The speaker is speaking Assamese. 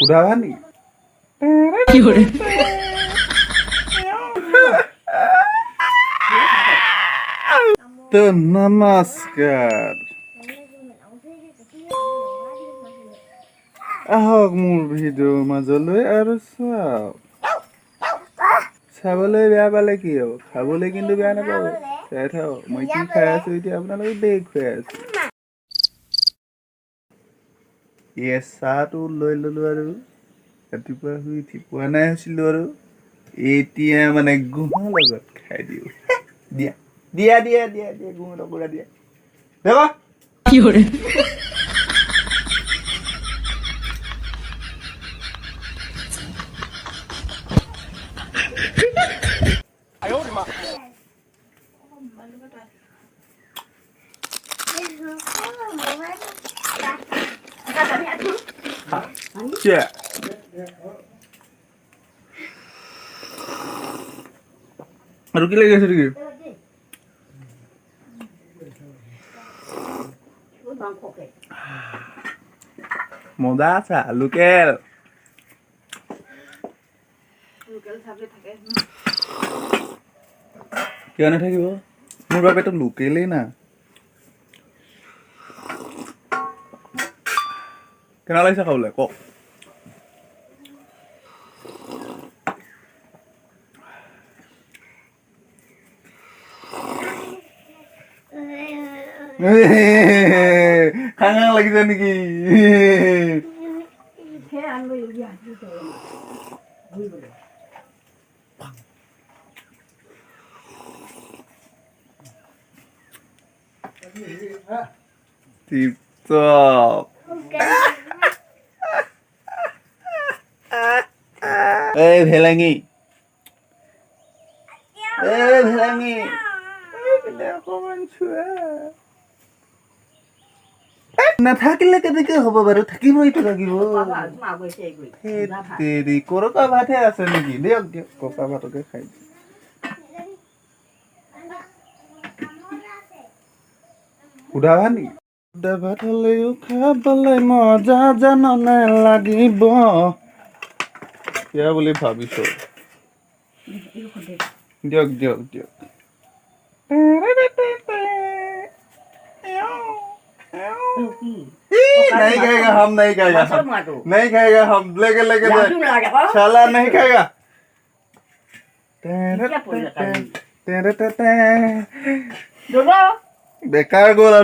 उठावा नहीं तो नमस्कार আহক মোৰ ভিডিঅ'ৰ মাজলৈ আৰু চাওক চাবলৈ বেয়া পালে কি হ'ব খাবলৈ কিন্তু বেয়া নাপাব চাই থাকক মই কি খাই আছো এতিয়া আপোনালোকে দেখুৱাই আছো চাহটো লৈ ল'লো আৰু ৰাতিপুৱা শুই উঠি পোৱা নাই হৈছিলোঁ আৰু এতিয়া মানে গুহাৰ লগত খাই দিওঁ দিয়া দিয়া দিয়া দিয়া দিয়া গুহাৰ টুকুৰা দিয়া দেৱা কি কৰে Yeah. আৰু কি লাগি আছে নেকি মজা আছে লোকেল কিয় নাথাকিব মোৰ বাবেতো লোকেলেই না কেনে লাগিছে খাবলৈ কওক খাঙা লাগিছে নেকি টিপটপ এই ভেলাঙি অকমান চোৱা নাথাকিলে কেনেকে হ'ব বাৰু থাকিবইতো লাগিব দেৰি কৰকা ভাতহে আছে নেকি দিয়ক দিয়ক ককা ভাতকে খাই সুধা ভাত নেকি সুধা ভাত হ'লেও খাবলৈ মজা জাননে লাগিব কিয় বুলি ভাবিছ দিয়ক দিয়ক দিয়ক नहीं खाएगा हम नहीं खाएगा नहीं खाएगा हम लेके लेके साला नहीं खाएगा बेकार गोल